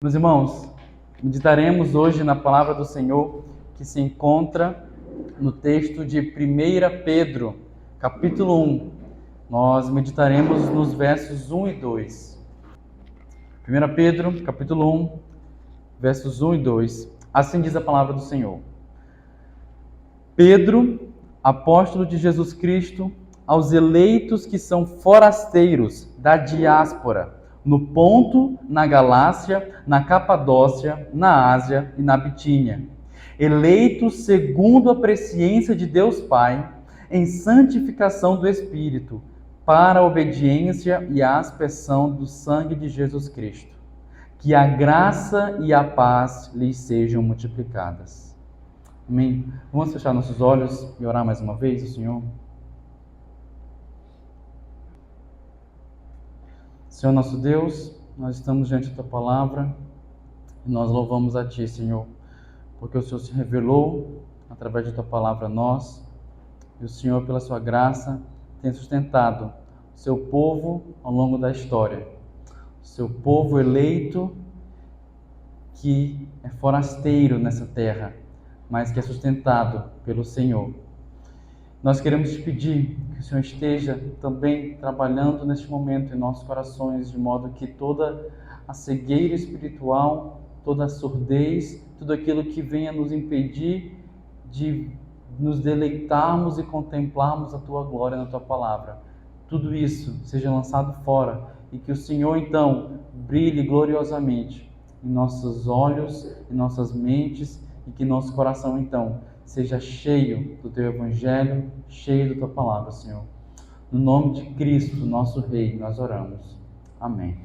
Meus irmãos, meditaremos hoje na palavra do Senhor que se encontra no texto de 1 Pedro, capítulo 1. Nós meditaremos nos versos 1 e 2. 1 Pedro, capítulo 1, versos 1 e 2. Assim diz a palavra do Senhor. Pedro, apóstolo de Jesus Cristo, aos eleitos que são forasteiros da diáspora, no Ponto, na Galácia, na Capadócia, na Ásia e na Bitínia, eleitos segundo a presciência de Deus Pai, em santificação do Espírito, para a obediência e a aspersão do sangue de Jesus Cristo. Que a graça e a paz lhes sejam multiplicadas. Amém. Vamos fechar nossos olhos e orar mais uma vez ao Senhor. Senhor nosso Deus, nós estamos diante da Tua palavra e nós louvamos a Ti, Senhor, porque o Senhor se revelou através da Tua palavra a nós e o Senhor, pela Sua graça, tem sustentado o Seu povo ao longo da história. O Seu povo eleito que é forasteiro nessa terra, mas que é sustentado pelo Senhor. Nós queremos te pedir que o Senhor esteja também trabalhando neste momento em nossos corações, de modo que toda a cegueira espiritual, toda a surdez, tudo aquilo que venha nos impedir de nos deleitarmos e contemplarmos a Tua glória na Tua palavra, tudo isso seja lançado fora e que o Senhor então brilhe gloriosamente em nossos olhos, em nossas mentes e que nosso coração então seja cheio do Teu Evangelho, cheio da Tua palavra, Senhor. No nome de Cristo, nosso Rei, nós oramos. Amém.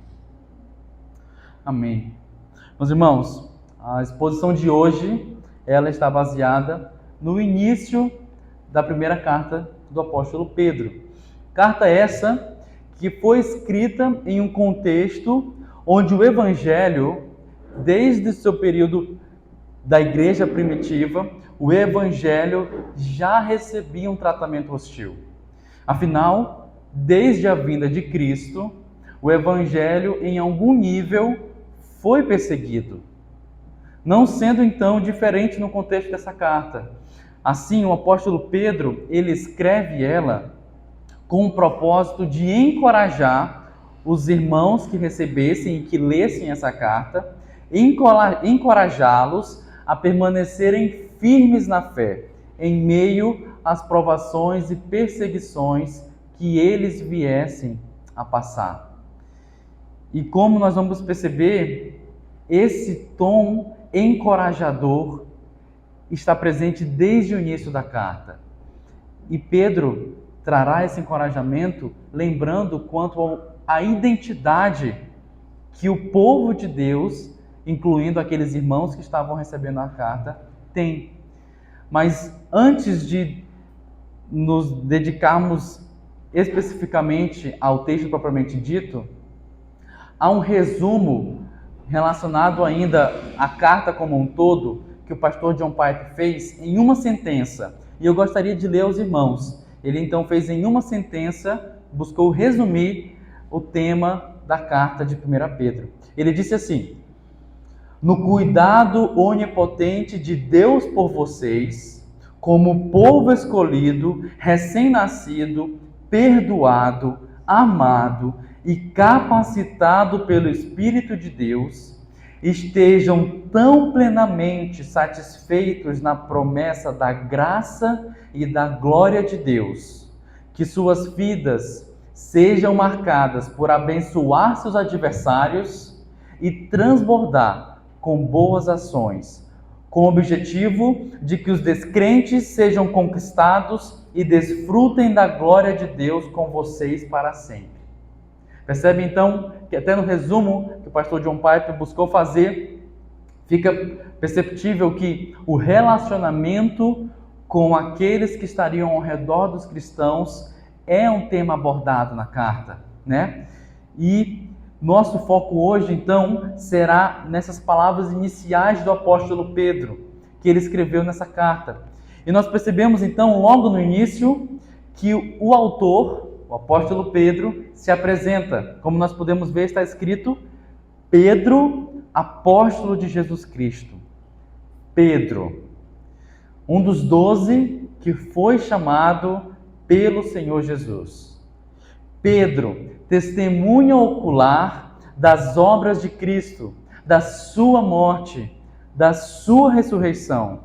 Amém. Meus irmãos, a exposição de hoje, ela está baseada no início da primeira carta do apóstolo Pedro. Carta essa que foi escrita em um contexto onde o Evangelho, desde o seu período da igreja primitiva, o Evangelho já recebia um tratamento hostil. Afinal, desde a vinda de Cristo, o Evangelho, em algum nível, foi perseguido. Não sendo, então, diferente no contexto dessa carta. Assim, o apóstolo Pedro, ele escreve ela com o propósito de encorajar os irmãos que recebessem e que lessem essa carta, encorajá-los a permanecerem firmes na fé, em meio às provações e perseguições que eles viessem a passar. E como nós vamos perceber, esse tom encorajador está presente desde o início da carta. E Pedro trará esse encorajamento lembrando quanto à identidade que o povo de Deus, incluindo aqueles irmãos que estavam recebendo a carta, tem. Mas antes de nos dedicarmos especificamente ao texto propriamente dito, há um resumo relacionado ainda à carta como um todo, que o pastor John Piper fez em uma sentença. E eu gostaria de ler aos irmãos. Ele então fez em uma sentença, buscou resumir o tema da carta de 1 Pedro. Ele disse assim: no cuidado onipotente de Deus por vocês, como povo escolhido, recém-nascido, perdoado, amado e capacitado pelo Espírito de Deus, estejam tão plenamente satisfeitos na promessa da graça e da glória de Deus, que suas vidas sejam marcadas por abençoar seus adversários e transbordar com boas ações, com o objetivo de que os descrentes sejam conquistados e desfrutem da glória de Deus com vocês para sempre. Percebe então que até no resumo que o pastor John Piper buscou fazer, fica perceptível que o relacionamento com aqueles que estariam ao redor dos cristãos é um tema abordado na carta, né? E nosso foco hoje, então, será nessas palavras iniciais do apóstolo Pedro, que ele escreveu nessa carta. E nós percebemos, então, logo no início, que o autor, o apóstolo Pedro, se apresenta. Como nós podemos ver, está escrito Pedro, apóstolo de Jesus Cristo, Pedro, um dos 12 que foi chamado pelo Senhor Jesus. Pedro, testemunha ocular das obras de Cristo, da sua morte, da sua ressurreição.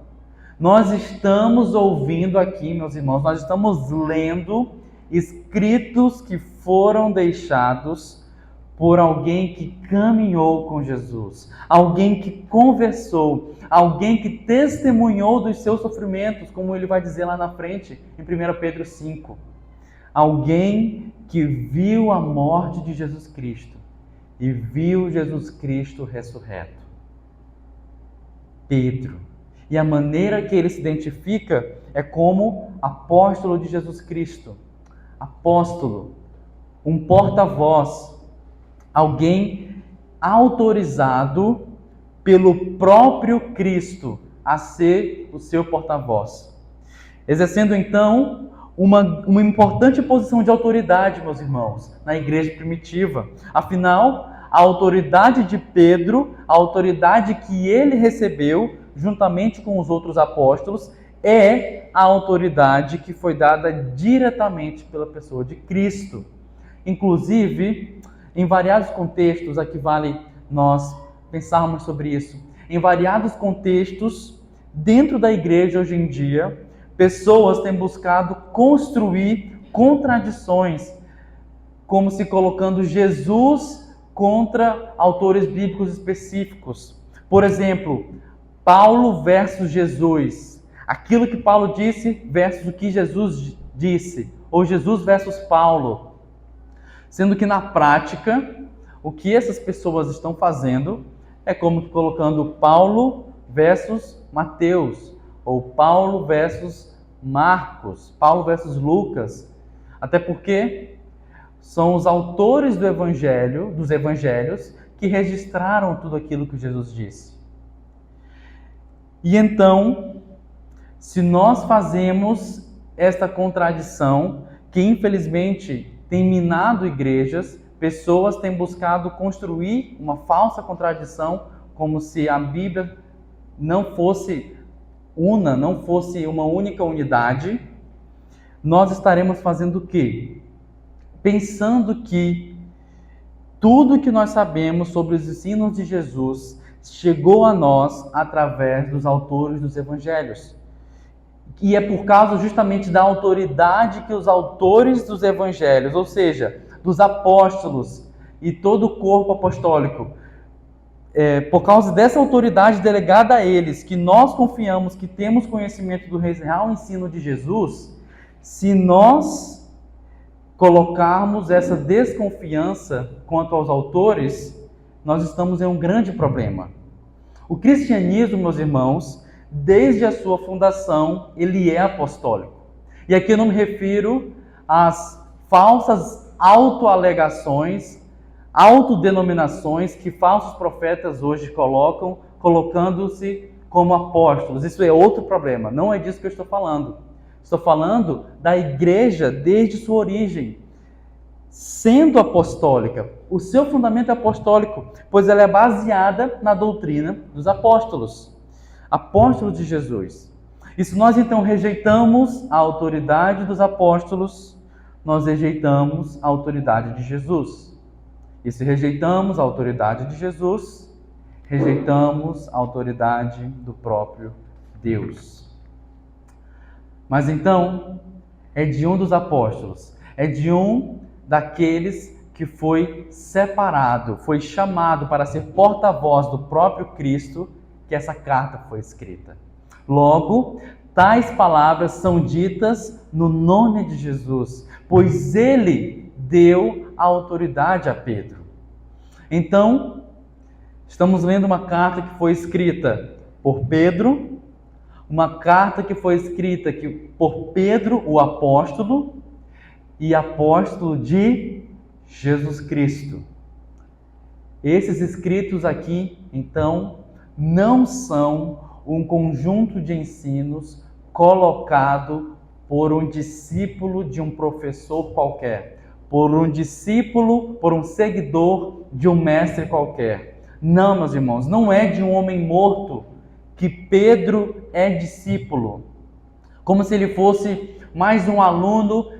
Nós estamos ouvindo aqui, meus irmãos, nós estamos lendo escritos que foram deixados por alguém que caminhou com Jesus, alguém que conversou, alguém que testemunhou dos seus sofrimentos, como ele vai dizer lá na frente, em 1 Pedro 5. Alguém que viu a morte de Jesus Cristo e viu Jesus Cristo ressurreto. Pedro. E a maneira que ele se identifica é como apóstolo de Jesus Cristo. Apóstolo, um porta-voz, alguém autorizado pelo próprio Cristo a ser o seu porta-voz. Exercendo então uma importante posição de autoridade, meus irmãos, na igreja primitiva. Afinal, a autoridade de Pedro, a autoridade que ele recebeu, juntamente com os outros apóstolos, é a autoridade que foi dada diretamente pela pessoa de Cristo. Inclusive, em variados contextos, aqui vale nós pensarmos sobre isso, em variados contextos, dentro da igreja hoje em dia, pessoas têm buscado construir contradições, como se colocando Jesus contra autores bíblicos específicos. Por exemplo, Paulo versus Jesus. Aquilo que Paulo disse versus o que Jesus disse. Ou Jesus versus Paulo. Sendo que na prática, o que essas pessoas estão fazendo é como colocando Paulo versus Mateus. Ou Paulo versus Marcos. Paulo versus Lucas. Até porque são os autores do Evangelho, dos Evangelhos, que registraram tudo aquilo que Jesus disse. E então, se nós fazemos esta contradição, que infelizmente tem minado igrejas, pessoas têm buscado construir uma falsa contradição, como se a Bíblia não fosse una, não fosse uma única unidade, nós estaremos fazendo o quê? Pensando que tudo que nós sabemos sobre os ensinos de Jesus chegou a nós através dos autores dos evangelhos. E é por causa justamente da autoridade que os autores dos evangelhos, ou seja, dos apóstolos e todo o corpo apostólico, por causa dessa autoridade delegada a eles, que nós confiamos que temos conhecimento do real ensino de Jesus, se nós colocarmos essa desconfiança quanto aos autores, nós estamos em um grande problema. O cristianismo, meus irmãos, desde a sua fundação, ele é apostólico. E aqui eu não me refiro às falsas autoalegações, autodenominações que falsos profetas hoje colocam, colocando-se como apóstolos. Isso é outro problema, não é disso que eu estou falando. Estou falando da igreja desde sua origem, sendo apostólica. O seu fundamento é apostólico, pois ela é baseada na doutrina dos apóstolos, apóstolos de Jesus. E se nós então rejeitamos a autoridade dos apóstolos, nós rejeitamos a autoridade de Jesus. E se rejeitamos a autoridade de Jesus, rejeitamos a autoridade do próprio Deus. Mas então, é de um dos apóstolos, é de um daqueles que foi separado, foi chamado para ser porta-voz do próprio Cristo, que essa carta foi escrita. Logo, tais palavras são ditas no nome de Jesus, pois ele deu a autoridade a Pedro. Então, estamos lendo uma carta que foi escrita por Pedro, uma carta que foi escrita por Pedro, o apóstolo, e apóstolo de Jesus Cristo. Esses escritos aqui, então, não são um conjunto de ensinos colocado por um discípulo de um professor qualquer, por um discípulo, por um seguidor de um mestre qualquer. Não, meus irmãos, não é de um homem morto que Pedro é discípulo, como se ele fosse mais um aluno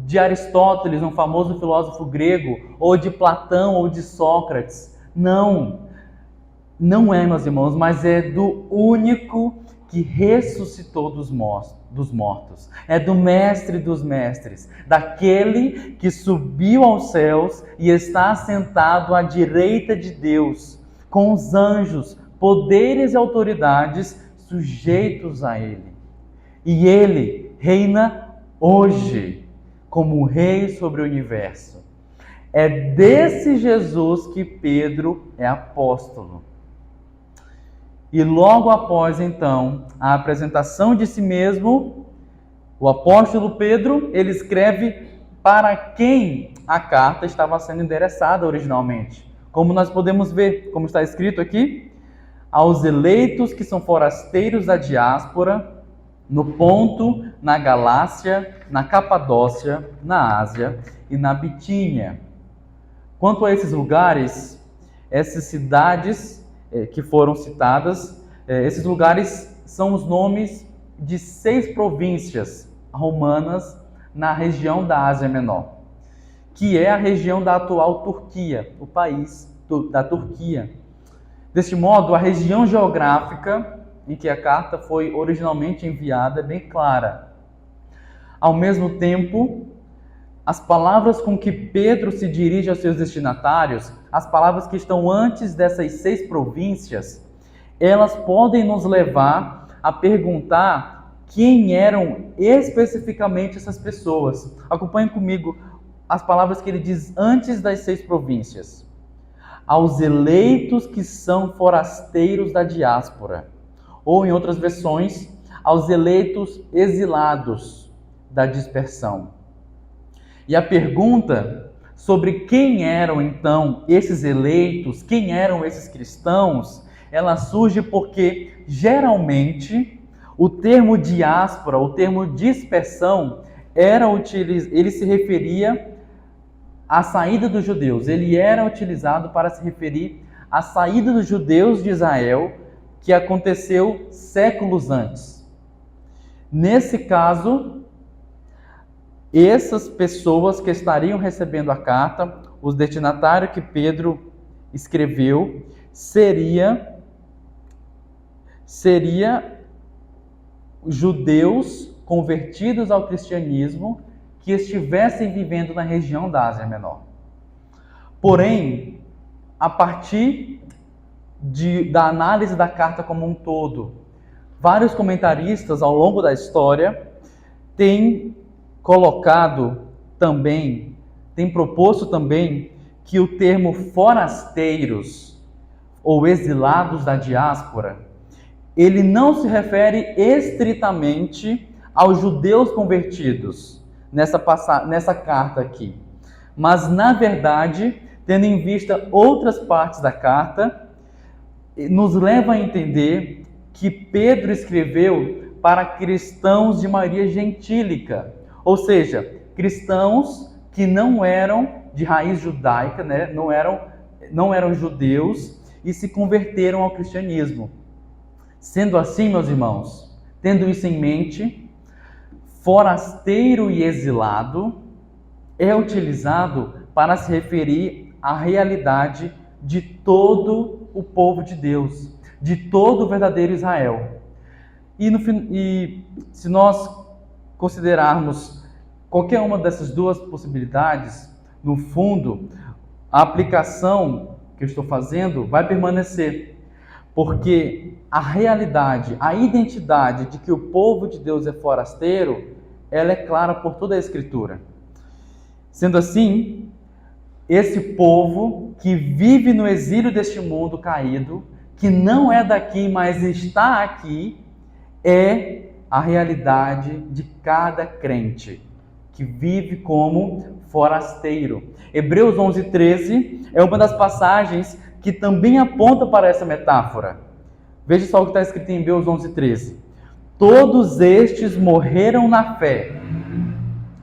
de Aristóteles, um famoso filósofo grego, ou de Platão, ou de Sócrates. Não, não é, meus irmãos, mas é do único que ressuscitou dos mortos. É do mestre dos mestres, daquele que subiu aos céus e está assentado à direita de Deus, com os anjos, poderes e autoridades sujeitos a ele. E ele reina hoje como rei sobre o universo. É desse Jesus que Pedro é apóstolo. E logo após, então, a apresentação de si mesmo, o apóstolo Pedro, ele escreve para quem a carta estava sendo endereçada originalmente. Como nós podemos ver, como está escrito aqui, aos eleitos que são forasteiros da diáspora, no Ponto, na Galácia, na Capadócia, na Ásia e na Bitínia. Quanto a esses lugares, essas cidades que foram citadas, esses lugares são os nomes de 6 províncias romanas na região da Ásia Menor, que é a região da atual Turquia, o país da Turquia. Deste modo, a região geográfica em que a carta foi originalmente enviada é bem clara. Ao mesmo tempo, as palavras com que Pedro se dirige aos seus destinatários, as palavras que estão antes dessas 6 províncias, elas podem nos levar a perguntar quem eram especificamente essas pessoas. Acompanhe comigo as palavras que ele diz antes das 6 províncias. Aos eleitos que são forasteiros da diáspora. Ou, em outras versões, aos eleitos exilados da dispersão. E a pergunta sobre quem eram, então, esses eleitos, quem eram esses cristãos, ela surge porque, geralmente, o termo diáspora, o termo dispersão, ele se referia à saída dos judeus. Ele era utilizado para se referir à saída dos judeus de Israel, que aconteceu séculos antes. Nesse caso, essas pessoas que estariam recebendo a carta, os destinatários que Pedro escreveu, seria judeus convertidos ao cristianismo que estivessem vivendo na região da Ásia Menor. Porém, a partir da análise da carta como um todo, vários comentaristas ao longo da história têm proposto também que o termo forasteiros ou exilados da diáspora, ele não se refere estritamente aos judeus convertidos nessa carta aqui, mas na verdade, tendo em vista outras partes da carta, nos leva a entender que Pedro escreveu para cristãos de maioria gentílica, ou seja, cristãos que não eram de raiz judaica, né? não eram judeus e se converteram ao cristianismo. Sendo assim, meus irmãos, tendo isso em mente, forasteiro e exilado é utilizado para se referir à realidade de todo o povo de Deus, de todo o verdadeiro Israel. E se nós considerarmos qualquer uma dessas duas possibilidades, no fundo, a aplicação que eu estou fazendo vai permanecer, porque a realidade, a identidade de que o povo de Deus é forasteiro, ela é clara por toda a Escritura. Sendo assim, esse povo que vive no exílio deste mundo caído, que não é daqui, mas está aqui, é a realidade de cada crente que vive como forasteiro. Hebreus 11:13 é uma das passagens que também aponta para essa metáfora. Veja só o que está escrito em Hebreus 11:13. Todos estes morreram na fé,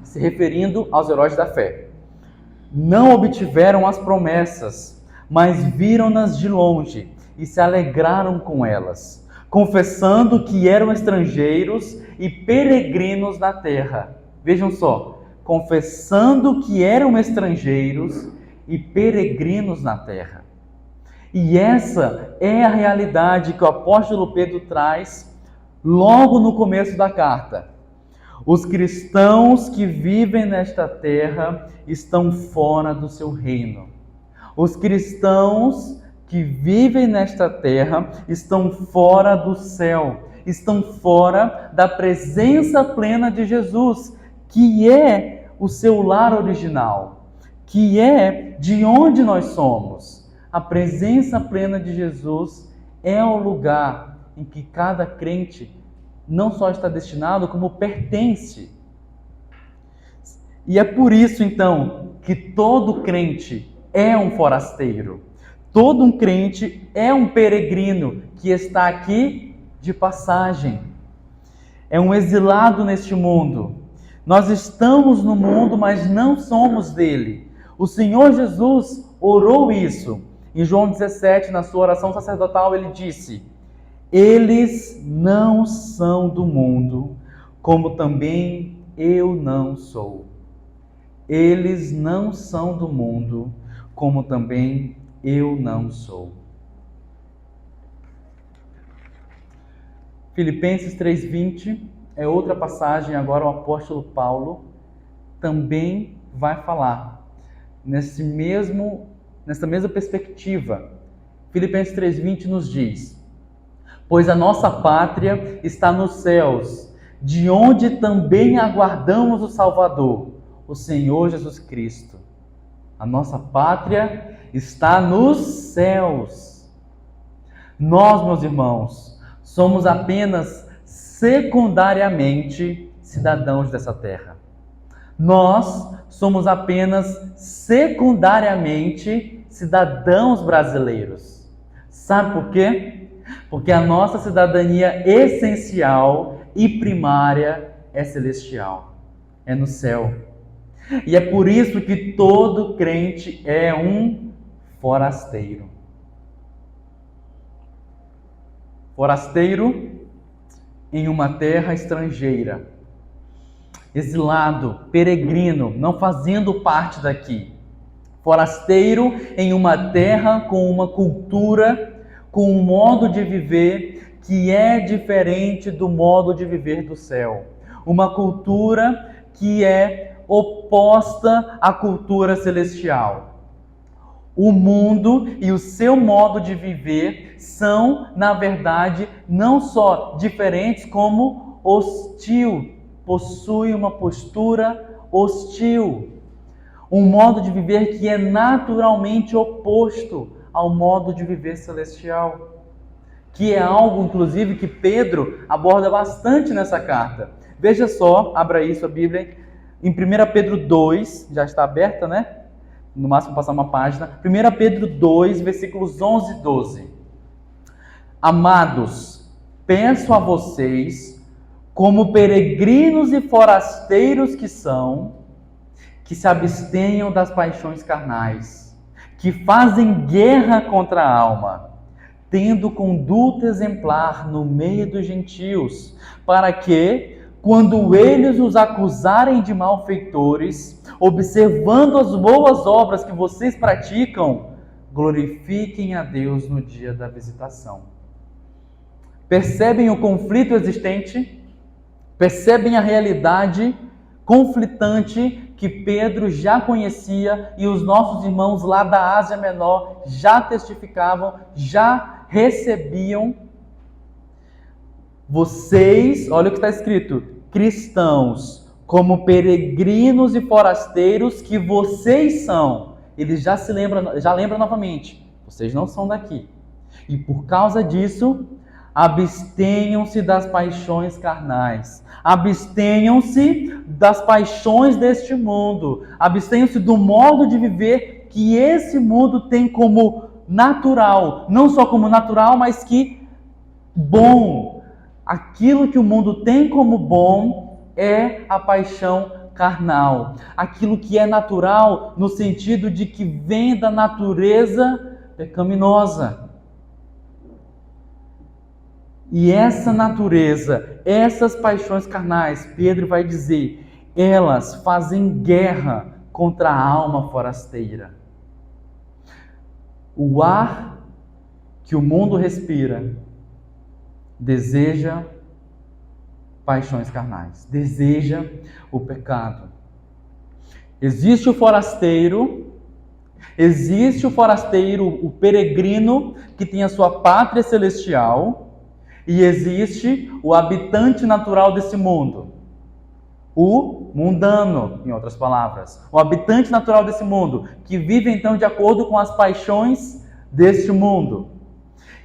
se referindo aos heróis da fé. Não obtiveram as promessas, mas viram-nas de longe e se alegraram com elas, confessando que eram estrangeiros e peregrinos na terra. Vejam só, confessando que eram estrangeiros e peregrinos na terra. E essa é a realidade que o apóstolo Pedro traz logo no começo da carta. Os cristãos que vivem nesta terra estão fora do seu reino. Os cristãos que vivem nesta terra estão fora do céu, estão fora da presença plena de Jesus, que é o seu lar original, que é de onde nós somos. A presença plena de Jesus é o lugar em que cada crente não só está destinado, como pertence. E é por isso, então, que todo crente é um forasteiro. Todo um crente é um peregrino que está aqui de passagem. É um exilado neste mundo. Nós estamos no mundo, mas não somos dele. O Senhor Jesus orou isso. Em João 17, na sua oração sacerdotal, ele disse: eles não são do mundo, como também eu não sou. Eles não são do mundo, como também eu não sou. Filipenses 3:20 é outra passagem, agora o apóstolo Paulo também vai falar nessa mesma perspectiva. Filipenses 3:20 nos diz: pois a nossa pátria está nos céus, de onde também aguardamos o Salvador, o Senhor Jesus Cristo. A nossa pátria está nos céus. Nós, meus irmãos, somos apenas secundariamente cidadãos dessa terra. Nós somos apenas secundariamente cidadãos brasileiros. Sabe por quê? Porque a nossa cidadania essencial e primária é celestial, é no céu. E é por isso que todo crente é um forasteiro. Forasteiro em uma terra estrangeira, exilado, peregrino, não fazendo parte daqui. Forasteiro em uma terra com uma cultura, com um modo de viver que é diferente do modo de viver do céu. Uma cultura que é oposta à cultura celestial. O mundo e o seu modo de viver são, na verdade, não só diferentes, como hostil. Possui uma postura hostil. Um modo de viver que é naturalmente oposto ao modo de viver celestial, que é algo, inclusive, que Pedro aborda bastante nessa carta. Veja só, abra aí sua Bíblia, em 1 Pedro 2, já está aberta, né? No máximo passar uma página. 1 Pedro 2, versículos 11 e 12. Amados, peço a vocês, como peregrinos e forasteiros que são, que se abstenham das paixões carnais, que fazem guerra contra a alma, tendo conduta exemplar no meio dos gentios, para que, quando eles os acusarem de malfeitores, observando as boas obras que vocês praticam, glorifiquem a Deus no dia da visitação. Percebem o conflito existente? Percebem a realidade conflitante que Pedro já conhecia e os nossos irmãos lá da Ásia Menor já testificavam, já recebiam? Vocês, olha o que está escrito, cristãos, como peregrinos e forasteiros que vocês são. Eles já lembram novamente, vocês não são daqui. E por causa disso, abstenham-se das paixões carnais, abstenham-se das paixões deste mundo, abstenham-se do modo de viver que esse mundo tem como natural, não só como natural, mas que bom. Aquilo que o mundo tem como bom é a paixão carnal, aquilo que é natural no sentido de que vem da natureza pecaminosa. E essa natureza, essas paixões carnais, Pedro vai dizer, elas fazem guerra contra a alma forasteira. O ar que o mundo respira deseja paixões carnais, deseja o pecado. Existe o forasteiro, o peregrino que tem a sua pátria celestial, e existe o habitante natural desse mundo, o mundano, em outras palavras. O habitante natural desse mundo, que vive então de acordo com as paixões deste mundo.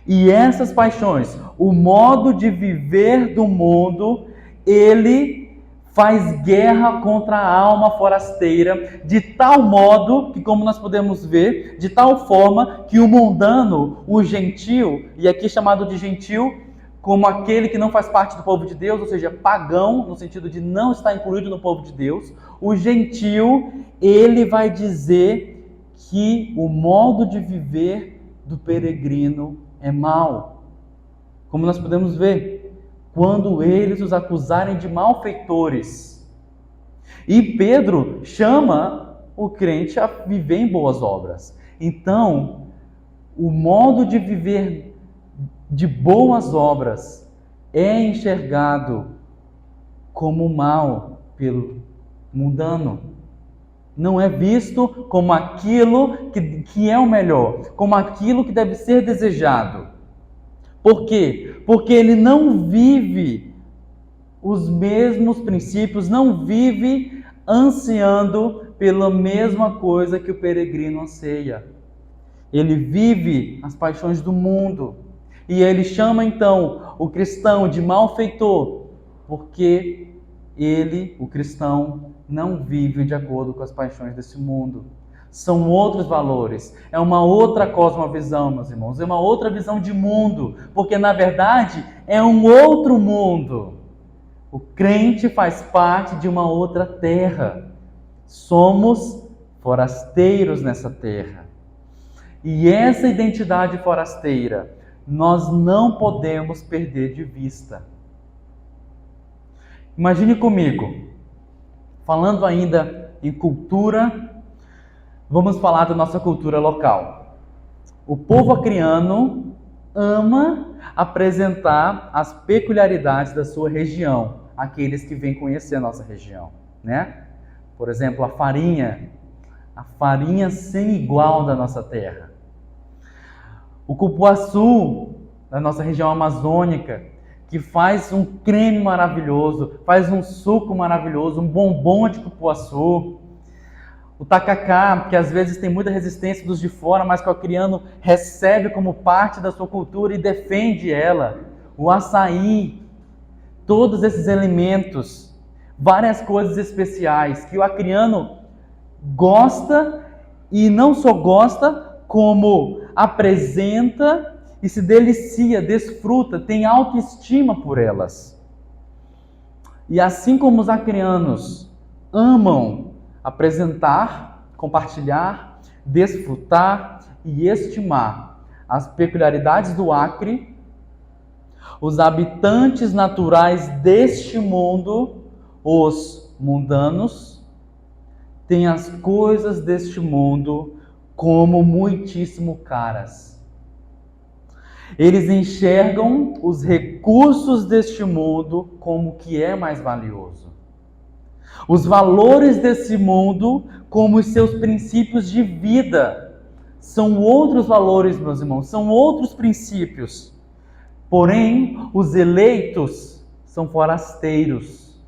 E essas paixões, o modo de viver do mundo, ele faz guerra contra a alma forasteira, de tal modo que, como nós podemos ver, de tal forma que o mundano, o gentil, e aqui chamado de gentil, como aquele que não faz parte do povo de Deus, ou seja, pagão, no sentido de não estar incluído no povo de Deus, o gentil, ele vai dizer que o modo de viver do peregrino é mau. Como nós podemos ver, quando eles os acusarem de malfeitores. E Pedro chama o crente a viver em boas obras. Então, o modo de viver de boas obras é enxergado como mal pelo mundano. Não é visto como aquilo que é o melhor, como aquilo que deve ser desejado. Por quê? Porque ele não vive os mesmos princípios, não vive ansiando pela mesma coisa que o peregrino anseia. Ele vive as paixões do mundo. E ele chama então o cristão de malfeitor, porque ele, o cristão, não vive de acordo com as paixões desse mundo. São outros valores, é uma outra cosmovisão, meus irmãos, é uma outra visão de mundo, porque na verdade é um outro mundo. O crente faz parte de uma outra terra. Somos forasteiros nessa terra. E essa identidade forasteira nós não podemos perder de vista. Imagine comigo, falando ainda em cultura, vamos falar da nossa cultura local. O povo acreano ama apresentar as peculiaridades da sua região, aqueles que vêm conhecer a nossa região, né? Por exemplo, a farinha sem igual da nossa terra. O cupuaçu, da nossa região amazônica, que faz um creme maravilhoso, faz um suco maravilhoso, um bombom de cupuaçu. O tacacá, que às vezes tem muita resistência dos de fora, mas que o acreano recebe como parte da sua cultura e defende ela. O açaí, todos esses elementos, várias coisas especiais que o acreano gosta e não só gosta, como apresenta e se delicia, desfruta, tem autoestima por elas. E assim como os acreanos amam apresentar, compartilhar, desfrutar e estimar as peculiaridades do Acre, os habitantes naturais deste mundo, os mundanos, têm as coisas deste mundo como muitíssimo caras. Eles enxergam os recursos deste mundo como o que é mais valioso. Os valores desse mundo como os seus princípios de vida. São outros valores, meus irmãos, são outros princípios. Porém, os eleitos são forasteiros.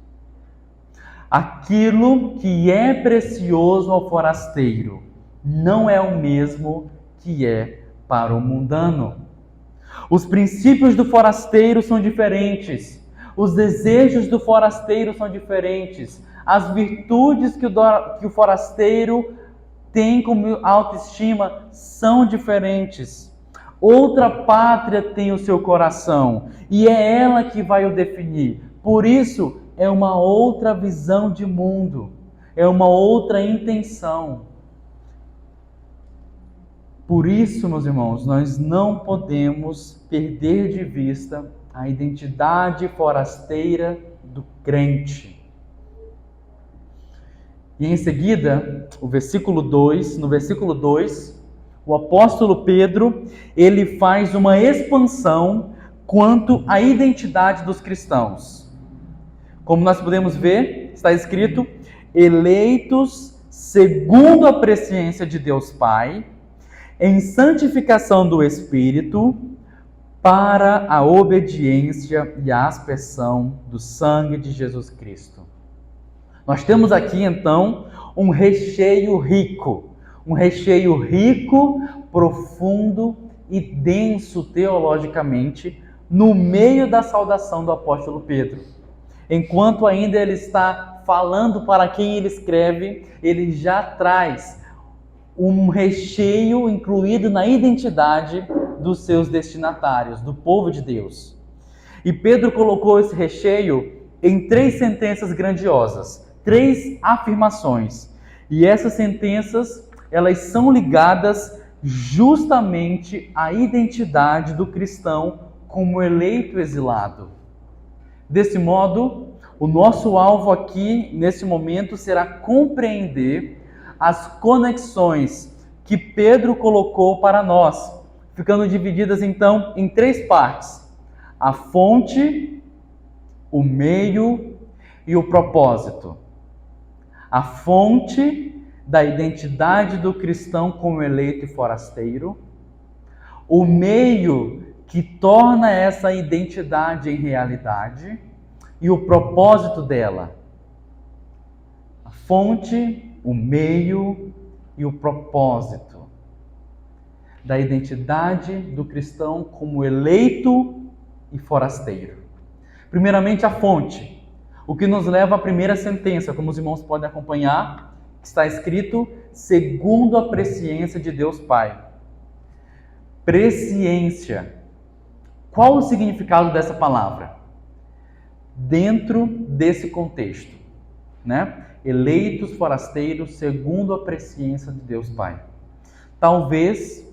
Aquilo que é precioso ao forasteiro não é o mesmo que é para o mundano. Os princípios do forasteiro são diferentes. Os desejos do forasteiro são diferentes. As virtudes que o forasteiro tem como autoestima são diferentes. Outra pátria tem o seu coração e é ela que vai o definir. Por isso, é uma outra visão de mundo, é uma outra intenção. Por isso, meus irmãos, nós não podemos perder de vista a identidade forasteira do crente. E em seguida, no versículo 2, o apóstolo Pedro, ele faz uma expansão quanto à identidade dos cristãos. Como nós podemos ver, está escrito: eleitos segundo a presciência de Deus Pai, em santificação do Espírito, para a obediência e a aspersão do sangue de Jesus Cristo. Nós temos aqui, então, um recheio rico, profundo e denso teologicamente, no meio da saudação do apóstolo Pedro. Enquanto ainda ele está falando para quem ele escreve, ele já traz um recheio incluído na identidade dos seus destinatários, do povo de Deus. E Pedro colocou esse recheio em 3 sentenças grandiosas, 3 afirmações. E essas sentenças, elas são ligadas justamente à identidade do cristão como eleito exilado. Desse modo, o nosso alvo aqui, nesse momento, será compreender as conexões que Pedro colocou para nós, ficando divididas então em 3 partes: a fonte, o meio e o propósito. A fonte da identidade do cristão como eleito e forasteiro, o meio que torna essa identidade em realidade e o propósito dela. A fonte, o meio e o propósito da identidade do cristão como eleito e forasteiro. Primeiramente, a fonte, o que nos leva à primeira sentença, como os irmãos podem acompanhar, que está escrito: segundo a presciência de Deus Pai. Presciência. Qual o significado dessa palavra? Dentro desse contexto, né? Eleitos forasteiros segundo a presciência de Deus Pai. Talvez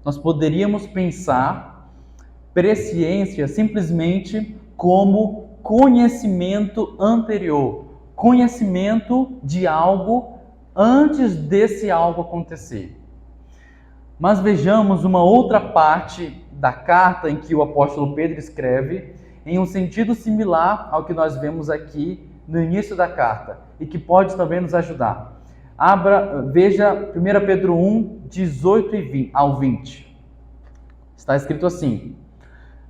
nós poderíamos pensar presciência simplesmente como conhecimento anterior, conhecimento de algo antes desse algo acontecer. Mas vejamos uma outra parte da carta em que o apóstolo Pedro escreve em um sentido similar ao que nós vemos aqui no início da carta e que pode também nos ajudar. Veja 1 Pedro 1, 18 ao 20. Está escrito assim: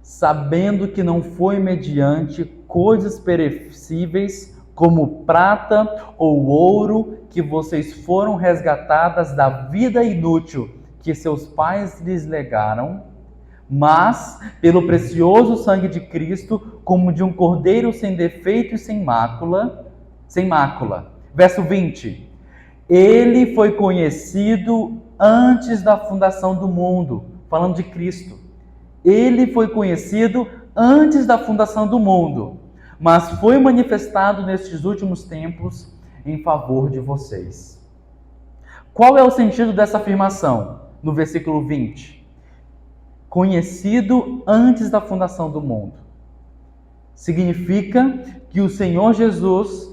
sabendo que não foi mediante coisas perecíveis como prata ou ouro que vocês foram resgatadas da vida inútil que seus pais lhes legaram, mas pelo precioso sangue de Cristo, como de um cordeiro sem defeito e sem mácula. Verso 20. Ele foi conhecido antes da fundação do mundo, falando de Cristo. Ele foi conhecido antes da fundação do mundo, mas foi manifestado nestes últimos tempos em favor de vocês. Qual é o sentido dessa afirmação? No versículo 20. Conhecido antes da fundação do mundo. Significa que o Senhor Jesus,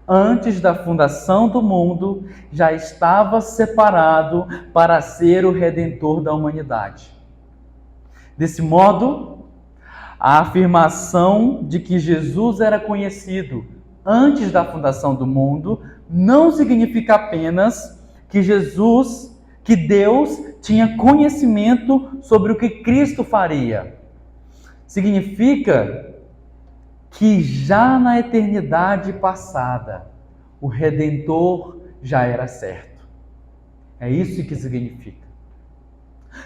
antes da fundação do mundo, já estava separado para ser o Redentor da humanidade. Desse modo, a afirmação de que Jesus era conhecido antes da fundação do mundo não significa apenas que Deus tinha conhecimento sobre o que Cristo faria. Significa que já na eternidade passada, o Redentor já era certo. É isso que significa.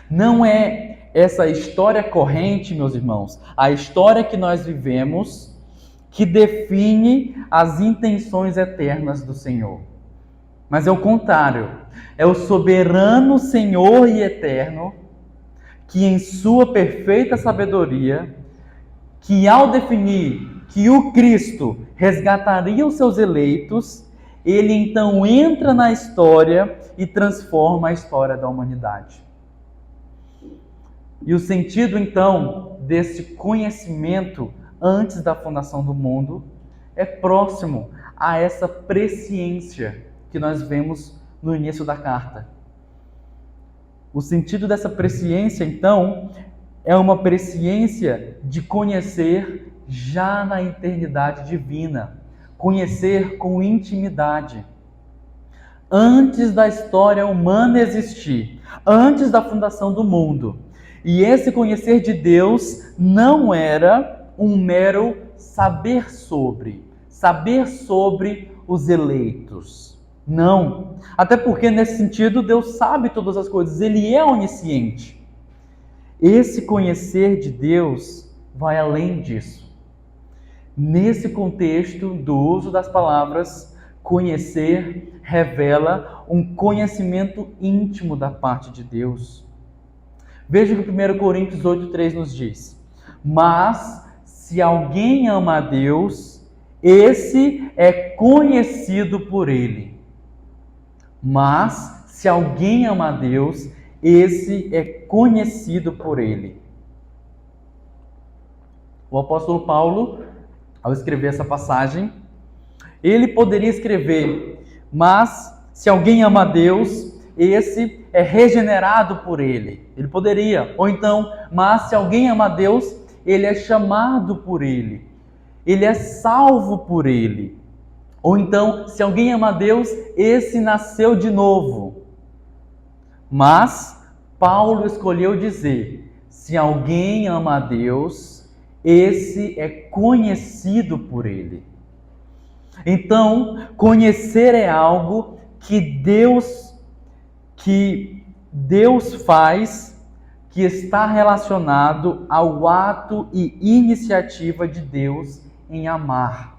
Não é essa história corrente, meus irmãos, a história que nós vivemos, que define as intenções eternas do Senhor. Mas é o contrário. É o soberano Senhor e eterno que, em sua perfeita sabedoria, que ao definir que o Cristo resgataria os seus eleitos, ele então entra na história e transforma a história da humanidade. E o sentido, então, desse conhecimento antes da fundação do mundo é próximo a essa presciência que nós vemos no início da carta. O sentido dessa presciência, então, é uma presciência de conhecer já na eternidade divina, conhecer com intimidade. Antes da história humana existir, antes da fundação do mundo. E esse conhecer de Deus não era um mero saber sobre os eleitos. Não. Até porque, nesse sentido, Deus sabe todas as coisas, Ele é onisciente. Esse conhecer de Deus vai além disso. Nesse contexto do uso das palavras, conhecer revela um conhecimento íntimo da parte de Deus. Veja o que 1 Coríntios 8,3 nos diz. Mas, se alguém ama a Deus, esse é conhecido por Ele. Mas, se alguém ama a Deus, esse é conhecido por Ele. O apóstolo Paulo, ao escrever essa passagem, ele poderia escrever, mas se alguém ama a Deus, esse é regenerado por Ele. Ele poderia. Ou então, mas se alguém ama a Deus, ele é chamado por Ele. Ele é salvo por Ele. Ou então, se alguém ama a Deus, esse nasceu de novo. Mas Paulo escolheu dizer, se alguém ama a Deus, esse é conhecido por Ele. Então, conhecer é algo que Deus faz, que está relacionado ao ato e iniciativa de Deus em amar.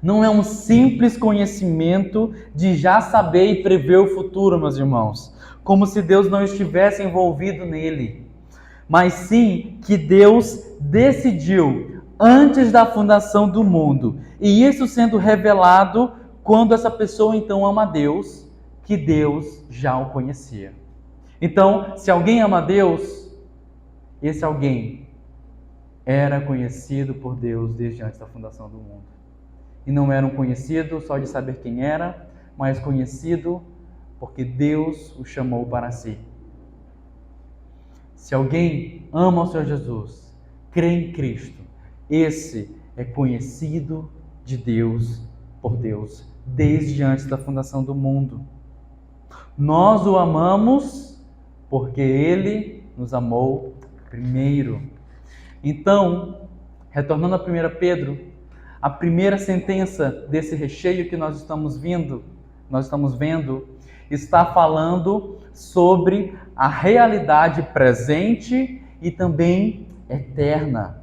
Não é um simples conhecimento de já saber e prever o futuro, meus irmãos, como se Deus não estivesse envolvido nele, mas sim que Deus decidiu antes da fundação do mundo, e isso sendo revelado quando essa pessoa então ama a Deus, que Deus já o conhecia. Então, se alguém ama a Deus, esse alguém era conhecido por Deus desde antes da fundação do mundo. E não era um conhecido só de saber quem era, mas conhecido porque Deus o chamou para si. Se alguém ama o Senhor Jesus, crê em Cristo, esse é conhecido de Deus por Deus, desde antes da fundação do mundo. Nós o amamos porque Ele nos amou primeiro. Então, retornando a 1 Pedro, a primeira sentença desse recheio que nós estamos vendo, está falando sobre a realidade presente e também eterna,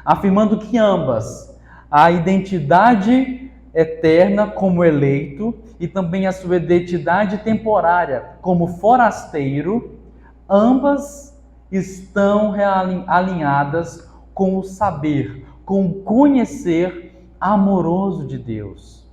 afirmando que ambas, a identidade eterna como eleito e também a sua identidade temporária como forasteiro, ambas estão alinhadas com o saber, com o conhecer amoroso de Deus.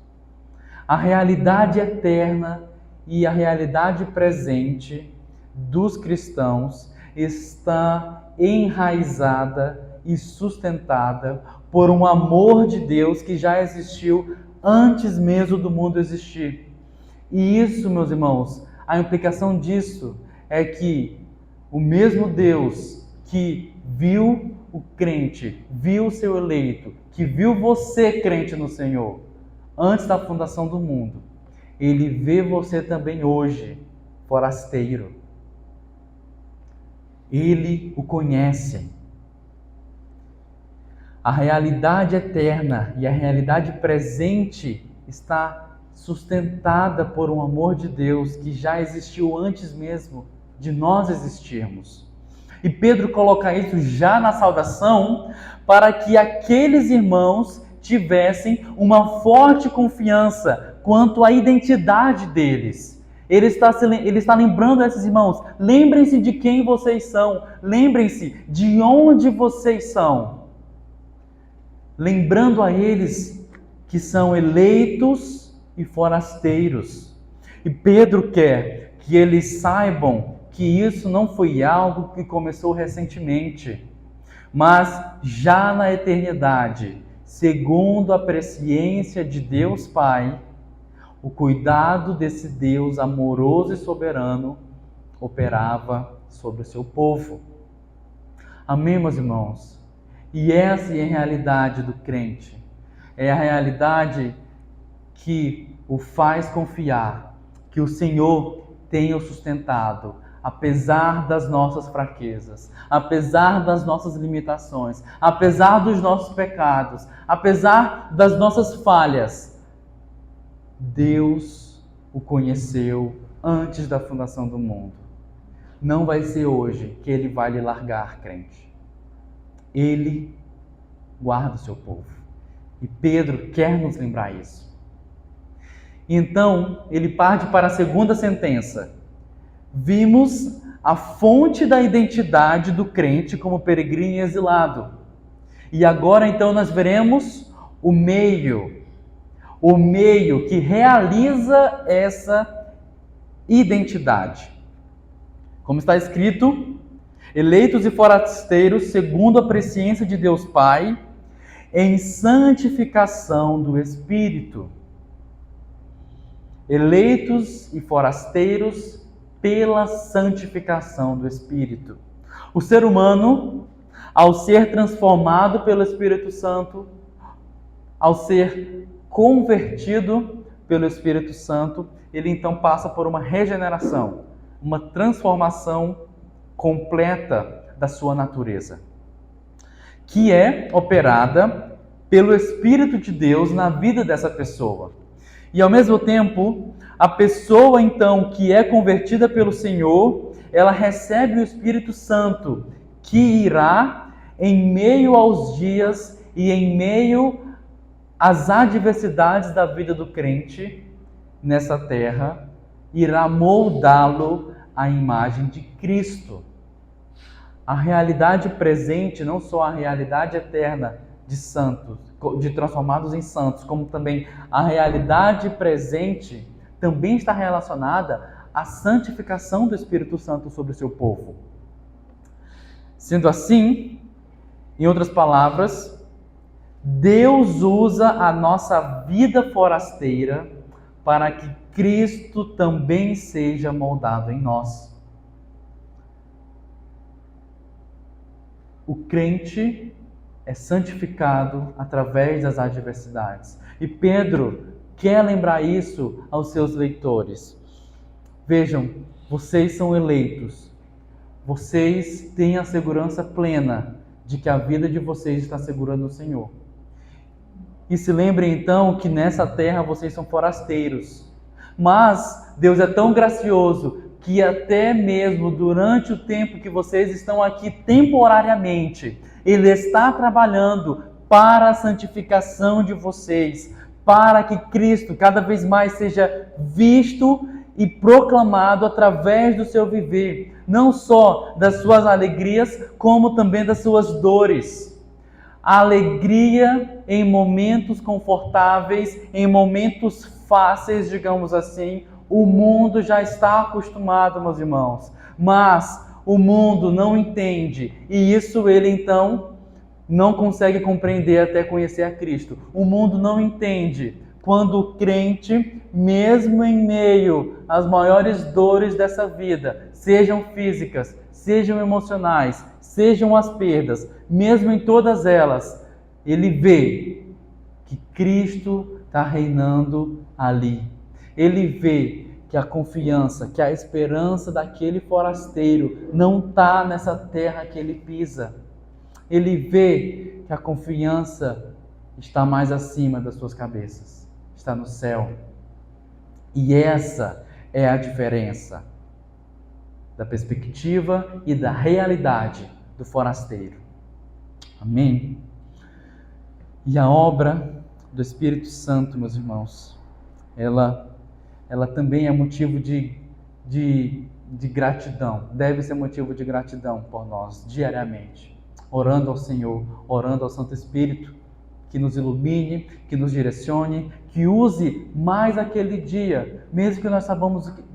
A realidade eterna e a realidade presente dos cristãos está enraizada e sustentada por um amor de Deus que já existiu antes mesmo do mundo existir. E isso, meus irmãos, a implicação disso é que o mesmo Deus que viu o crente, viu o seu eleito, que viu você crente no Senhor, antes da fundação do mundo, Ele vê você também hoje, forasteiro. Ele o conhece. A realidade eterna e a realidade presente está sustentada por um amor de Deus que já existiu antes mesmo de nós existirmos. E Pedro coloca isso já na saudação para que aqueles irmãos tivessem uma forte confiança quanto à identidade deles. Ele está lembrando a esses irmãos, lembrem-se de quem vocês são, lembrem-se de onde vocês são. Lembrando a eles que são eleitos e forasteiros. E Pedro quer que eles saibam que isso não foi algo que começou recentemente, mas já na eternidade, segundo a presciência de Deus Pai, o cuidado desse Deus amoroso e soberano operava sobre o seu povo. Amém, meus irmãos? E essa é a realidade do crente. É a realidade que o faz confiar que o Senhor tem o sustentado, apesar das nossas fraquezas, apesar das nossas limitações, apesar dos nossos pecados, apesar das nossas falhas. Deus o conheceu antes da fundação do mundo. Não vai ser hoje que Ele vai lhe largar, crente. Ele guarda o seu povo. E Pedro quer nos lembrar isso. Então, ele parte para a segunda sentença. Vimos a fonte da identidade do crente como peregrino e exilado. E agora, então, nós veremos o meio que realiza essa identidade. Como está escrito, eleitos e forasteiros, segundo a presciência de Deus Pai, em santificação do Espírito. Eleitos e forasteiros pela santificação do Espírito. O ser humano, ao ser transformado pelo Espírito Santo, ao ser convertido pelo Espírito Santo, ele então passa por uma regeneração, uma transformação completa da sua natureza, que é operada pelo Espírito de Deus na vida dessa pessoa. E ao mesmo tempo, a pessoa então que é convertida pelo Senhor, ela recebe o Espírito Santo, que irá em meio aos dias e em meio às adversidades da vida do crente nessa terra, irá moldá-lo à imagem de Cristo. A realidade presente, não só a realidade eterna de santos, de transformados em santos, como também a realidade presente também está relacionada à santificação do Espírito Santo sobre o seu povo. Sendo assim, em outras palavras, Deus usa a nossa vida forasteira para que Cristo também seja moldado em nós. O crente é santificado através das adversidades. E Pedro quer lembrar isso aos seus leitores. Vejam, vocês são eleitos. Vocês têm a segurança plena de que a vida de vocês está segura no Senhor. E se lembrem então que nessa terra vocês são forasteiros. Mas Deus é tão gracioso que até mesmo durante o tempo que vocês estão aqui temporariamente, Ele está trabalhando para a santificação de vocês, para que Cristo cada vez mais seja visto e proclamado através do seu viver, não só das suas alegrias, como também das suas dores. A alegria em momentos confortáveis, em momentos fáceis, digamos assim, o mundo já está acostumado, meus irmãos, mas o mundo não entende, e isso ele então não consegue compreender até conhecer a Cristo. O mundo não entende quando o crente, mesmo em meio às maiores dores dessa vida, sejam físicas, sejam emocionais, sejam as perdas, mesmo em todas elas, ele vê que Cristo está reinando ali. Ele vê que a confiança, que a esperança daquele forasteiro não está nessa terra que ele pisa. Ele vê que a confiança está mais acima das suas cabeças, está no céu. E essa é a diferença da perspectiva e da realidade do forasteiro. Amém? E a obra do Espírito Santo, meus irmãos, ela também é motivo de gratidão, deve ser motivo de gratidão por nós, diariamente, orando ao Senhor, orando ao Santo Espírito, que nos ilumine, que nos direcione, que use mais aquele dia, mesmo que nós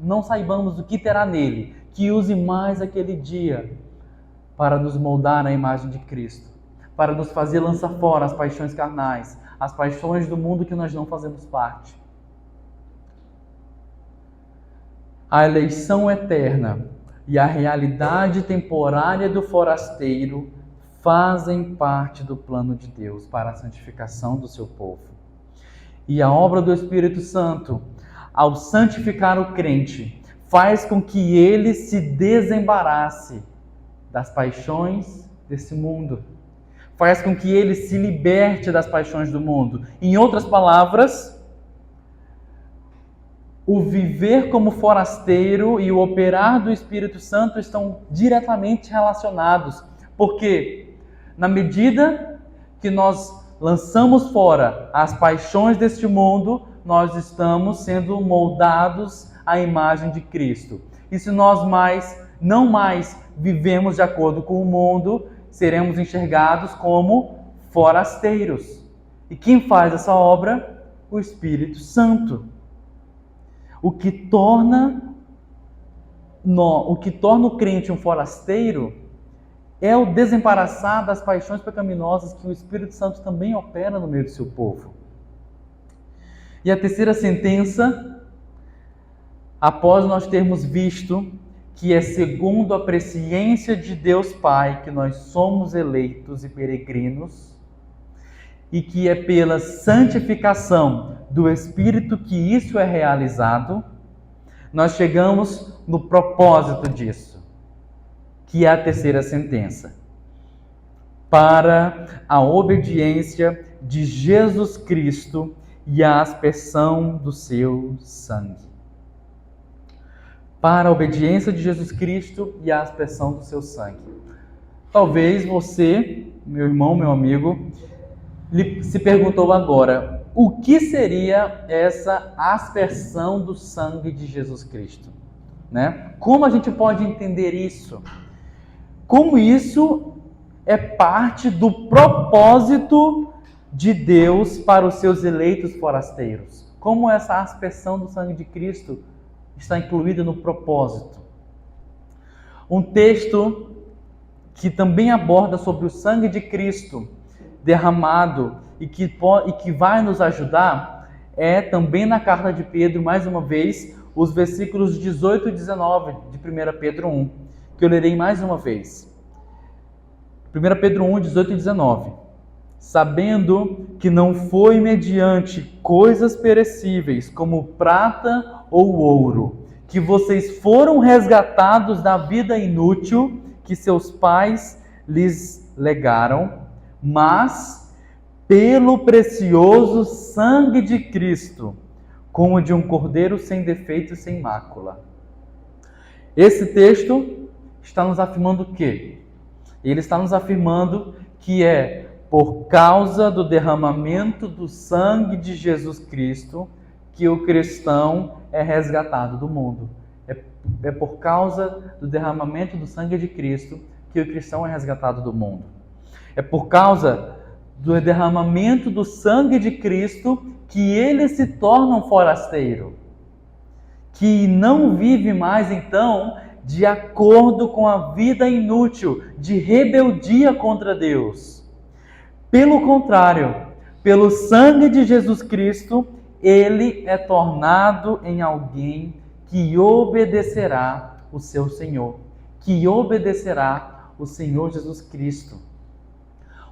não saibamos o que terá nele, que use mais aquele dia para nos moldar na imagem de Cristo, para nos fazer lançar fora as paixões carnais, as paixões do mundo que nós não fazemos parte. A eleição eterna e a realidade temporária do forasteiro fazem parte do plano de Deus para a santificação do seu povo. E a obra do Espírito Santo, ao santificar o crente, faz com que ele se desembarace das paixões desse mundo. Faz com que ele se liberte das paixões do mundo. Em outras palavras, o viver como forasteiro e o operar do Espírito Santo estão diretamente relacionados. Porque, na medida que nós lançamos fora as paixões deste mundo, nós estamos sendo moldados à imagem de Cristo. E se nós não mais vivemos de acordo com o mundo, seremos enxergados como forasteiros. E quem faz essa obra? O Espírito Santo. O que torna o crente um forasteiro é o desembaraçar das paixões pecaminosas que o Espírito Santo também opera no meio do seu povo. E a terceira sentença, após nós termos visto que é segundo a presciência de Deus Pai que nós somos eleitos e peregrinos, e que é pela santificação do Espírito que isso é realizado, nós chegamos no propósito disso, que é a terceira sentença, para a obediência de Jesus Cristo e a aspersão do seu sangue. Para a obediência de Jesus Cristo e a aspersão do seu sangue. Talvez você, meu irmão, meu amigo, se perguntou agora, o que seria essa aspersão do sangue de Jesus Cristo? Né? Como a gente pode entender isso? Como isso é parte do propósito de Deus para os seus eleitos forasteiros? Como essa aspersão do sangue de Cristo está incluída no propósito? Um texto que também aborda sobre o sangue de Cristo derramado e que vai nos ajudar é também na carta de Pedro, mais uma vez, os versículos 18 e 19 de 1 Pedro 1, que eu lerei mais uma vez. 1 Pedro 1, 18 e 19. Sabendo que não foi mediante coisas perecíveis, como prata ou ouro, que vocês foram resgatados da vida inútil que seus pais lhes legaram, mas pelo precioso sangue de Cristo, como de um cordeiro sem defeito e sem mácula. Esse texto está nos afirmando o quê? Ele está nos afirmando que é por causa do derramamento do sangue de Jesus Cristo que o cristão é resgatado do mundo. É por causa do derramamento do sangue de Cristo que o cristão é resgatado do mundo. É por causa do derramamento do sangue de Cristo que ele se torna um forasteiro, que não vive mais, então, de acordo com a vida inútil, de rebeldia contra Deus. Pelo contrário, pelo sangue de Jesus Cristo, ele é tornado em alguém que obedecerá o seu Senhor, que obedecerá o Senhor Jesus Cristo.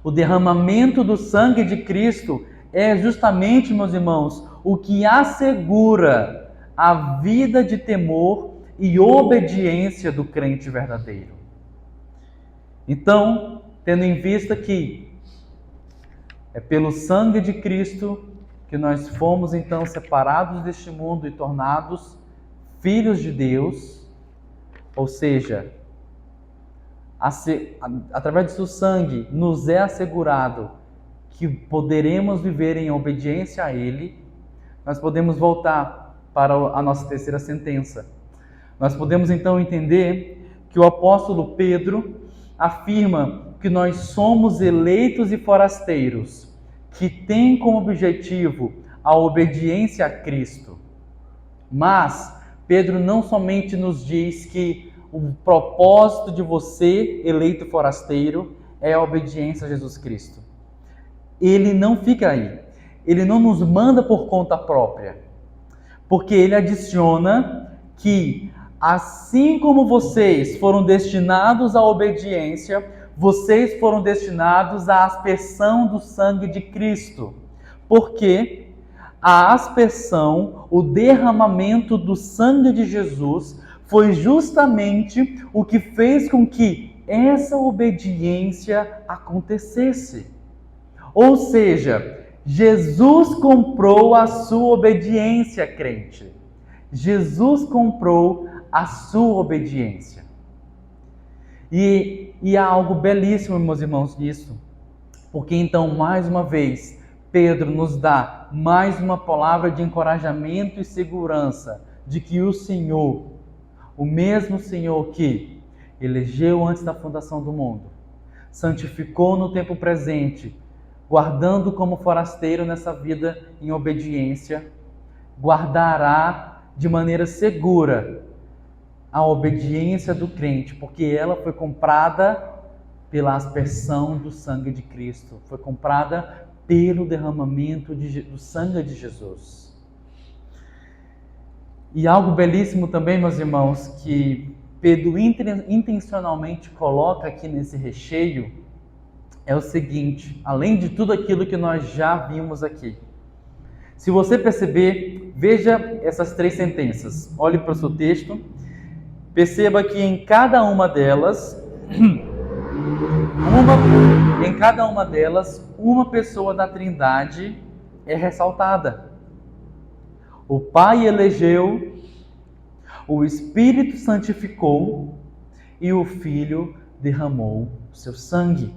O derramamento do sangue de Cristo é justamente, meus irmãos, o que assegura a vida de temor e obediência do crente verdadeiro. Então, tendo em vista que é pelo sangue de Cristo que nós fomos então separados deste mundo e tornados filhos de Deus, ou seja, através do seu sangue nos é assegurado que poderemos viver em obediência a Ele. Nós podemos voltar para a nossa terceira sentença. Nós podemos então entender que o apóstolo Pedro afirma que nós somos eleitos e forasteiros, que têm como objetivo a obediência a Cristo. Mas Pedro não somente nos diz que o propósito de você, eleito forasteiro, é a obediência a Jesus Cristo. Ele não fica aí. Ele não nos manda por conta própria. Porque ele adiciona que, assim como vocês foram destinados à obediência, vocês foram destinados à aspersão do sangue de Cristo. Porque a aspersão, o derramamento do sangue de Jesus, foi justamente o que fez com que essa obediência acontecesse. Ou seja, Jesus comprou a sua obediência, crente. Jesus comprou a sua obediência. E há algo belíssimo, meus irmãos, nisso. Porque então, mais uma vez, Pedro nos dá mais uma palavra de encorajamento e segurança de que o Senhor, o mesmo Senhor que elegeu antes da fundação do mundo, santificou no tempo presente, guardando como forasteiro nessa vida em obediência, guardará de maneira segura a obediência do crente, porque ela foi comprada pela aspersão do sangue de Cristo, foi comprada pelo derramamento do sangue de Jesus. E algo belíssimo também, meus irmãos, que Pedro intencionalmente coloca aqui nesse recheio, é o seguinte: além de tudo aquilo que nós já vimos aqui, se você perceber, veja essas 3 sentenças, olhe para o seu texto, perceba que em cada uma delas, uma pessoa da Trindade é ressaltada. O Pai elegeu, o Espírito santificou e o Filho derramou o seu sangue,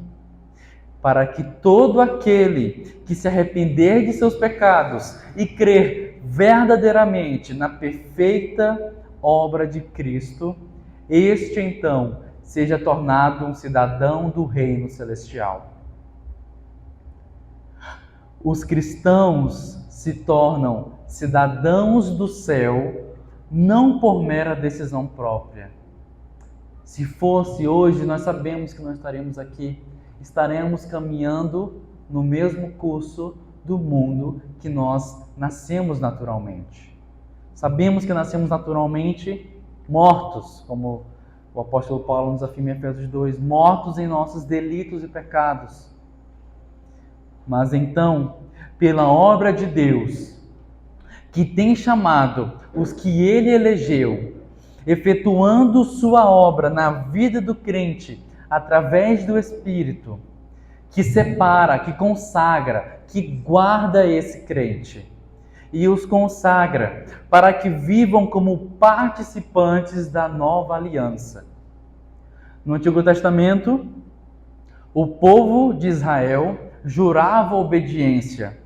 para que todo aquele que se arrepender de seus pecados e crer verdadeiramente na perfeita obra de Cristo, este então seja tornado um cidadão do reino celestial. Os cristãos se tornam cidadãos do céu não por mera decisão própria. Se fosse hoje, nós sabemos que nós estaremos aqui, estaremos caminhando no mesmo curso do mundo que nós nascemos naturalmente. Sabemos que nascemos naturalmente mortos, como o apóstolo Paulo nos afirma em Efésios 2, mortos em nossos delitos e pecados. Mas então, pela obra de Deus, que tem chamado os que ele elegeu, efetuando sua obra na vida do crente, através do Espírito, que separa, que consagra, que guarda esse crente e os consagra para que vivam como participantes da nova aliança. No Antigo Testamento, o povo de Israel jurava obediência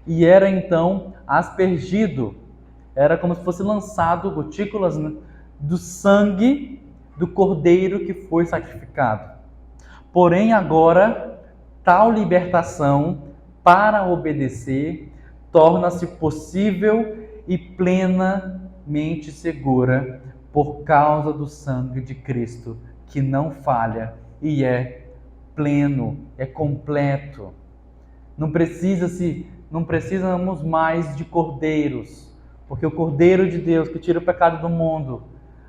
e era então aspergido, era como se fosse lançado gotículas do sangue do cordeiro que foi sacrificado. Porém, agora, tal libertação para obedecer torna-se possível e plenamente segura por causa do sangue de Cristo, que não falha e é pleno, é completo. Não precisamos mais de cordeiros, porque o Cordeiro de Deus que tira o pecado do mundo,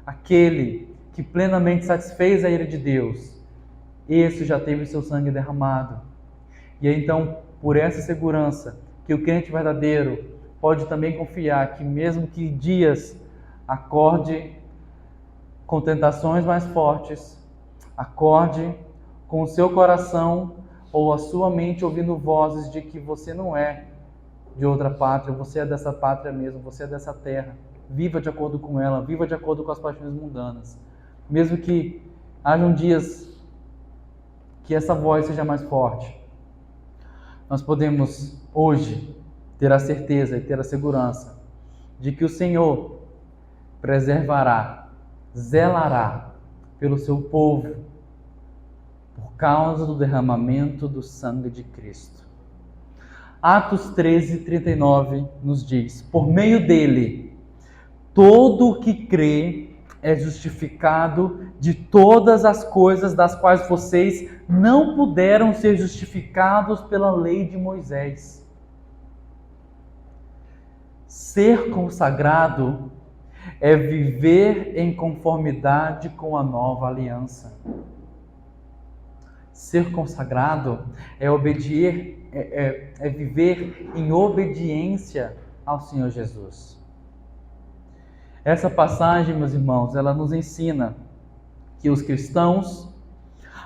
aquele que plenamente satisfez a ira de Deus, esse já teve o seu sangue derramado. E então, por essa segurança, que o crente verdadeiro pode também confiar que mesmo que dias acorde com tentações mais fortes, acorde com o seu coração ou a sua mente ouvindo vozes de que você não é de outra pátria, você é dessa pátria mesmo, você é dessa terra. Viva de acordo com ela, viva de acordo com as paixões mundanas. Mesmo que hajam dias que essa voz seja mais forte, nós podemos hoje ter a certeza e ter a segurança de que o Senhor preservará, zelará pelo seu povo por causa do derramamento do sangue de Cristo. Atos 13:39 nos diz: por meio dele, todo o que crê é justificado de todas as coisas das quais vocês não puderam ser justificados pela lei de Moisés. Ser consagrado é viver em conformidade com a nova aliança. Ser consagrado é viver em obediência ao Senhor Jesus. Essa passagem, meus irmãos, ela nos ensina que os cristãos,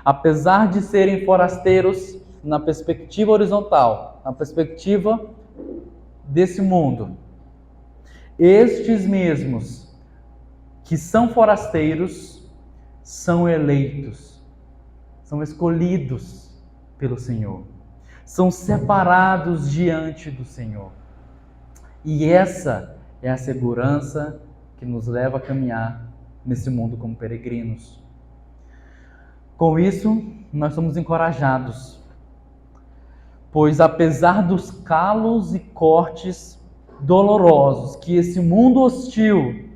apesar de serem forasteiros na perspectiva horizontal, na perspectiva desse mundo, estes mesmos que são forasteiros são eleitos, são escolhidos pelo Senhor, são separados diante do Senhor. E essa é a segurança que nos leva a caminhar nesse mundo como peregrinos. Com isso, nós somos encorajados, pois apesar dos calos e cortes dolorosos que esse mundo hostil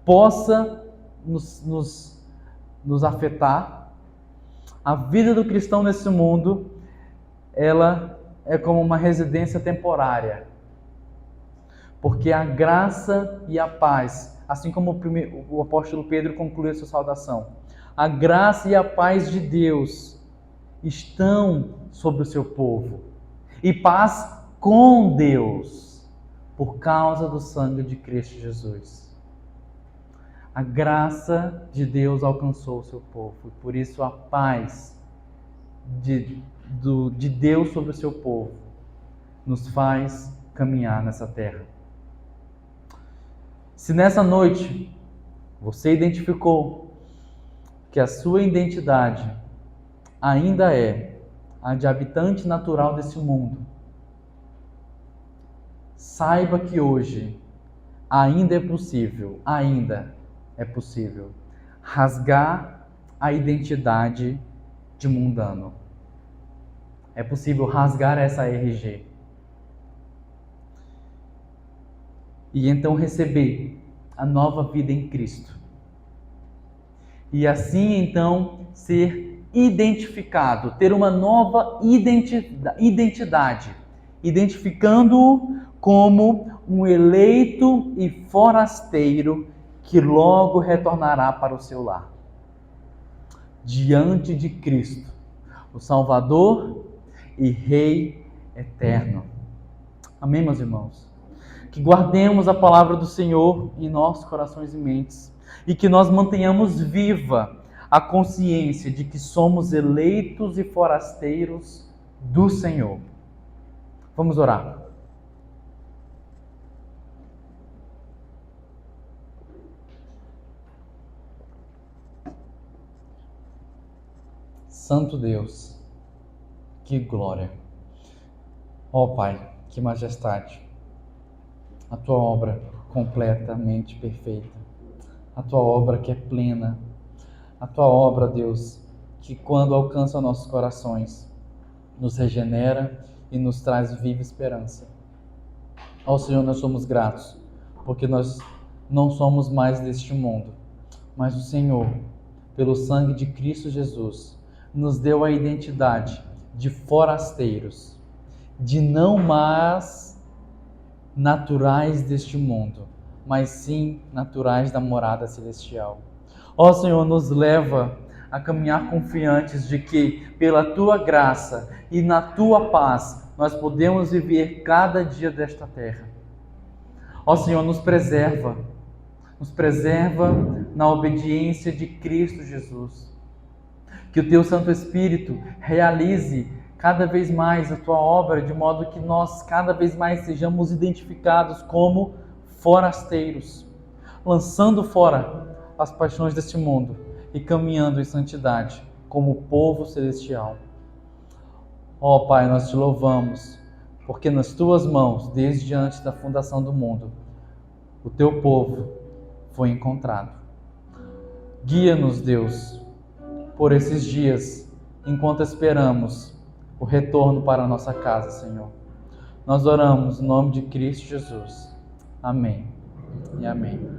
possa nos afetar, a vida do cristão nesse mundo, ela é como uma residência temporária. Porque a graça e a paz, assim como o apóstolo Pedro concluiu a sua saudação, a graça e a paz de Deus estão sobre o seu povo. E paz com Deus, por causa do sangue de Cristo Jesus. A graça de Deus alcançou o seu povo, e por isso a paz de Deus sobre o seu povo nos faz caminhar nessa terra. Se nessa noite você identificou que a sua identidade ainda é a de habitante natural desse mundo, saiba que hoje ainda é possível rasgar a identidade de mundano. É possível rasgar essa RG. E então receber a nova vida em Cristo. E assim então ser identificado, ter uma nova identidade, identificando-o como um eleito e forasteiro que logo retornará para o seu lar. Diante de Cristo, o Salvador e Rei eterno. Amém, meus irmãos? Que guardemos a palavra do Senhor em nossos corações e mentes e que nós mantenhamos viva a consciência de que somos eleitos e forasteiros do Senhor. Vamos orar. Santo Deus, que glória! Ó Pai, que majestade! A Tua obra completamente perfeita, a Tua obra que é plena, a Tua obra, Deus, que quando alcança nossos corações, nos regenera e nos traz viva esperança. Ao Senhor nós somos gratos, porque nós não somos mais deste mundo, mas o Senhor, pelo sangue de Cristo Jesus, nos deu a identidade de forasteiros, de não mais naturais deste mundo, mas sim naturais da morada celestial. Ó Senhor, nos leva a caminhar confiantes de que, pela Tua graça e na Tua paz, nós podemos viver cada dia desta terra. Ó Senhor, nos preserva na obediência de Cristo Jesus. Que o Teu Santo Espírito realize cada vez mais a Tua obra, de modo que nós cada vez mais sejamos identificados como forasteiros, lançando fora as paixões deste mundo e caminhando em santidade como povo celestial. Ó Pai, nós Te louvamos, porque nas Tuas mãos, desde antes da fundação do mundo, o Teu povo foi encontrado. Guia-nos, Deus, por esses dias, enquanto esperamos o retorno para a nossa casa, Senhor. Nós oramos em nome de Cristo Jesus. Amém e amém.